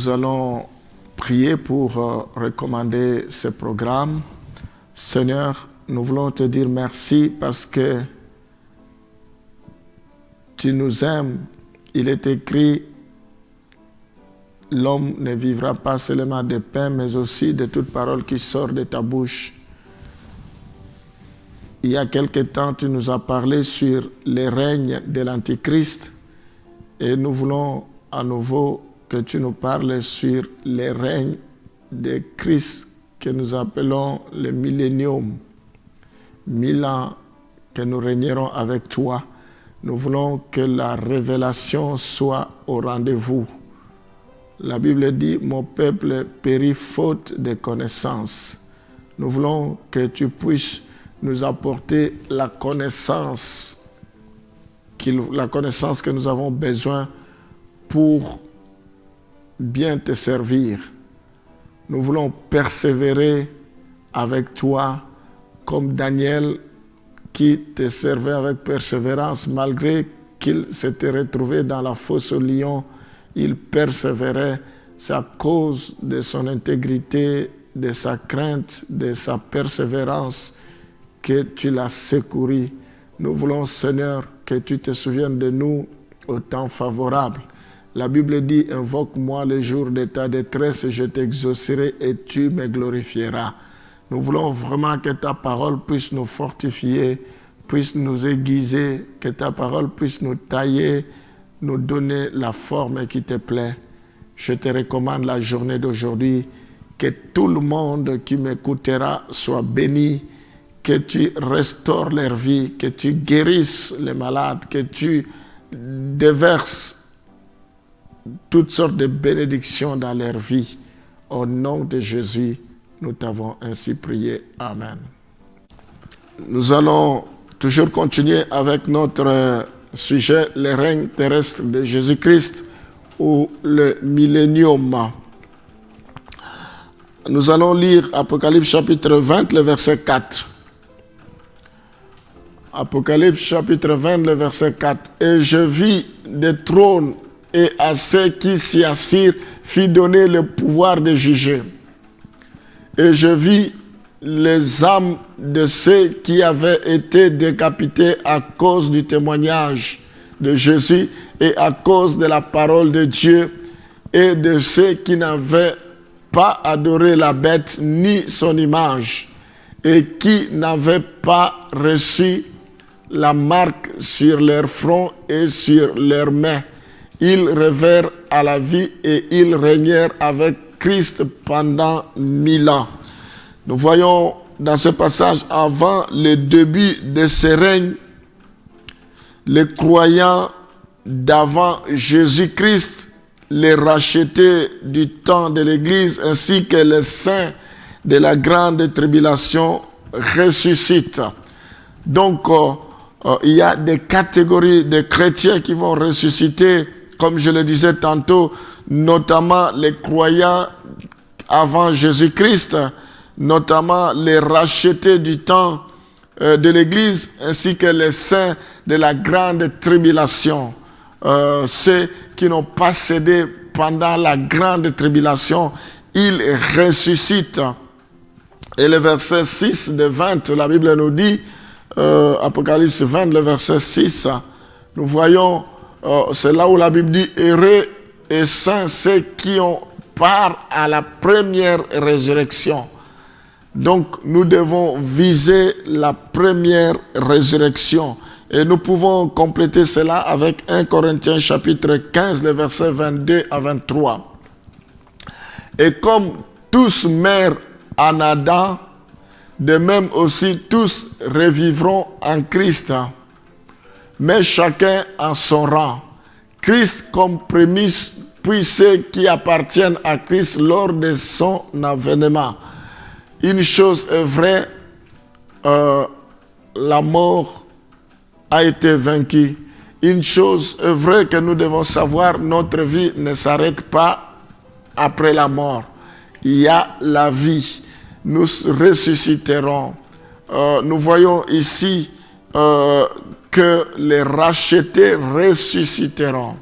Nous allons prier pour recommander ce programme. Seigneur, nous voulons te dire merci parce que tu nous aimes. Il est écrit, l'homme ne vivra pas seulement de pain, mais aussi de toute parole qui sort de ta bouche. Il y a quelque temps, tu nous as parlé sur le règne de l'Antichrist et nous voulons à nouveau que tu nous parles sur le règne de Christ que nous appelons le millénium. 1000 ans que nous régnerons avec toi. Nous voulons que la révélation soit au rendez-vous. La Bible dit, mon peuple périt faute de connaissance. Nous voulons que tu puisses nous apporter la connaissance que nous avons besoin pour bien te servir. Nous voulons persévérer avec toi comme Daniel qui te servait avec persévérance malgré qu'il s'était retrouvé dans la fosse au lion. Il persévérait. C'est à cause de son intégrité, de sa crainte, de sa persévérance que tu l'as secouru. Nous voulons, Seigneur, que tu te souviennes de nous au temps favorable. La Bible dit, invoque-moi le jour de ta détresse, je t'exaucerai et tu me glorifieras. Nous voulons vraiment que ta parole puisse nous fortifier, puisse nous aiguiser, que ta parole puisse nous tailler, nous donner la forme qui te plaît. Je te recommande la journée d'aujourd'hui, que tout le monde qui m'écoutera soit béni, que tu restaures leur vie, que tu guérisses les malades, que tu déverses toutes sortes de bénédictions dans leur vie. Au nom de Jésus, nous t'avons ainsi prié. Amen. Nous allons toujours continuer avec notre sujet, le règne terrestre de Jésus-Christ ou le millénium. Nous allons lire Apocalypse chapitre 20, le verset 4. Apocalypse chapitre 20, le verset 4. Et je vis des trônes et à ceux qui s'y assirent fit donner le pouvoir de juger. Et je vis les âmes de ceux qui avaient été décapités à cause du témoignage de Jésus et à cause de la parole de Dieu et de ceux qui n'avaient pas adoré la bête ni son image et qui n'avaient pas reçu la marque sur leur front et sur leurs mains. Ils revinrent à la vie et ils régnèrent avec Christ pendant 1000 ans. Nous voyons dans ce passage, avant le début de ce règne, les croyants d'avant Jésus-Christ, les rachetés du temps de l'Église, ainsi que les saints de la grande tribulation ressuscitent. Donc, il y a des catégories de chrétiens qui vont ressusciter, comme je le disais tantôt, notamment les croyants avant Jésus-Christ, notamment les rachetés du temps de l'Église, ainsi que les saints de la grande tribulation. Ceux qui n'ont pas cédé pendant la grande tribulation, ils ressuscitent. Et le verset 6 de 20, la Bible nous dit, Apocalypse 20, le verset 6, nous voyons, c'est là où la Bible dit, heureux et saints ceux qui ont part à la première résurrection. Donc, nous devons viser la première résurrection. Et nous pouvons compléter cela avec 1 Corinthiens chapitre 15, le verset 22 à 23. Et comme tous meurent en Adam, de même aussi tous revivront en Christ, mais chacun en son rang. Christ comme prémisse, puis ceux qui appartiennent à Christ lors de son avènement. Une chose est vraie, la mort a été vaincue. Une chose est vraie que nous devons savoir, notre vie ne s'arrête pas après la mort. Il y a la vie. Nous ressusciterons. Nous voyons ici que les rachetés ressusciteront.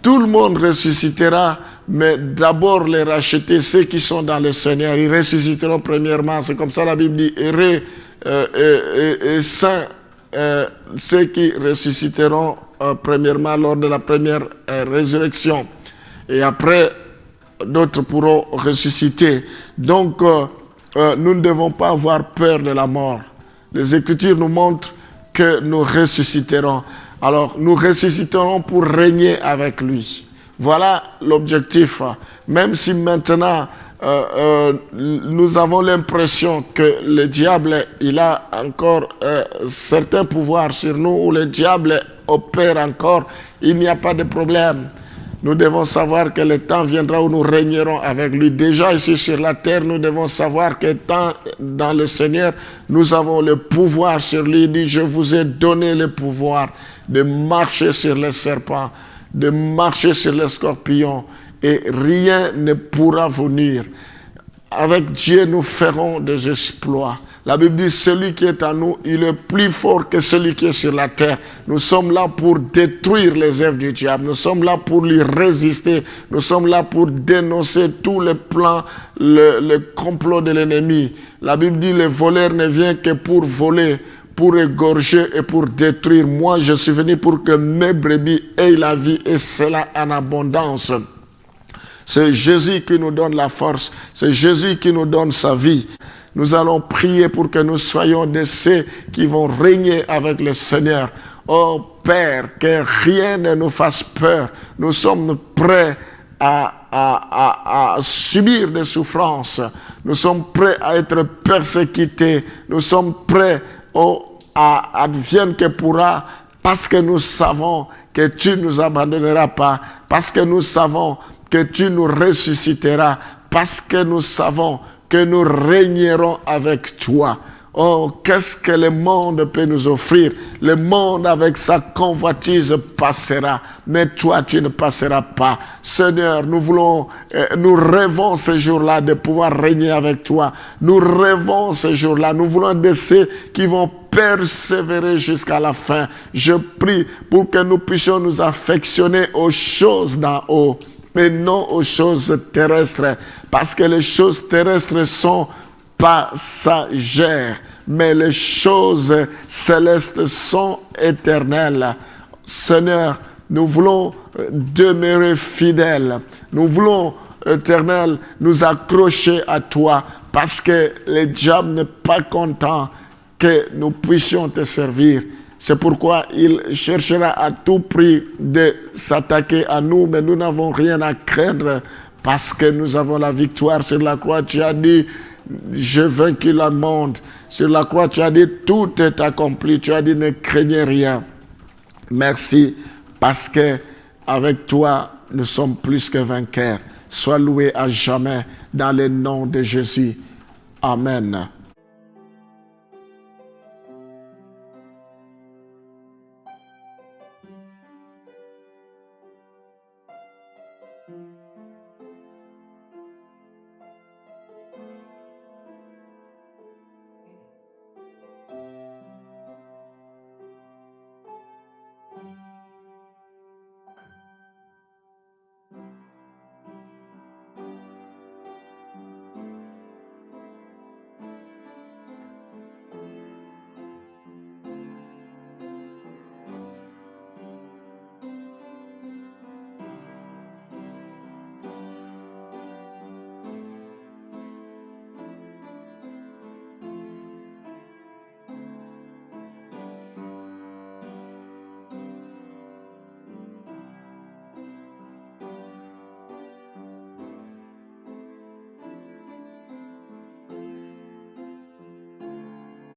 Tout le monde ressuscitera, mais d'abord les rachetés, ceux qui sont dans le Seigneur, ils ressusciteront premièrement. C'est comme ça la Bible dit, heureux et saints, ceux qui ressusciteront premièrement lors de la première résurrection. Et après, d'autres pourront ressusciter. Donc, nous ne devons pas avoir peur de la mort. Les Écritures nous montrent que nous ressusciterons. Alors, nous ressusciterons pour régner avec lui. Voilà l'objectif. Même si maintenant, nous avons l'impression que le diable, il a encore certains pouvoirs sur nous, ou le diable opère encore, il n'y a pas de problème. Nous devons savoir que le temps viendra où nous régnerons avec lui. Déjà ici sur la terre, nous devons savoir que dans le Seigneur, nous avons le pouvoir sur lui. Il dit, je vous ai donné le pouvoir de marcher sur les serpents, de marcher sur les scorpions, et rien ne pourra vous nuire. Avec Dieu, nous ferons des exploits. La Bible dit, celui qui est en nous, il est plus fort que celui qui est sur la terre. Nous sommes là pour détruire les œuvres du diable. Nous sommes là pour lui résister. Nous sommes là pour dénoncer tous les plans, le complot de l'ennemi. La Bible dit, le voleur ne vient que pour voler, pour égorger et pour détruire. Moi, je suis venu pour que mes brebis aient la vie, et cela en abondance. C'est Jésus qui nous donne la force. C'est Jésus qui nous donne sa vie. Nous allons prier pour que nous soyons de ceux qui vont régner avec le Seigneur. Oh Père, que rien ne nous fasse peur. Nous sommes prêts à subir des souffrances. Nous sommes prêts à être persécutés. Nous sommes prêts à advienne que pourra, parce que nous savons que tu ne nous abandonneras pas, parce que nous savons que tu nous ressusciteras, parce que nous savons que nous régnerons avec toi. Oh, qu'est-ce que le monde peut nous offrir? Le monde avec sa convoitise passera, mais toi tu ne passeras pas. Seigneur, nous rêvons ce jour-là de pouvoir régner avec toi. Nous rêvons ce jour-là. Nous voulons de ceux qui vont persévérer jusqu'à la fin. Je prie pour que nous puissions nous affectionner aux choses d'en haut, mais non aux choses terrestres, parce que les choses terrestres sont passagères, mais les choses célestes sont éternelles. Seigneur, nous voulons demeurer fidèles. Nous voulons, Éternel, nous accrocher à toi, parce que le diable n'est pas content que nous puissions te servir. C'est pourquoi il cherchera à tout prix de s'attaquer à nous, mais nous n'avons rien à craindre, parce que nous avons la victoire sur la croix. Tu as dit, j'ai vaincu le monde. Sur la croix, tu as dit, tout est accompli. Tu as dit, ne craignez rien. Merci, parce que avec toi, nous sommes plus que vainqueurs. Sois loué à jamais dans le nom de Jésus. Amen.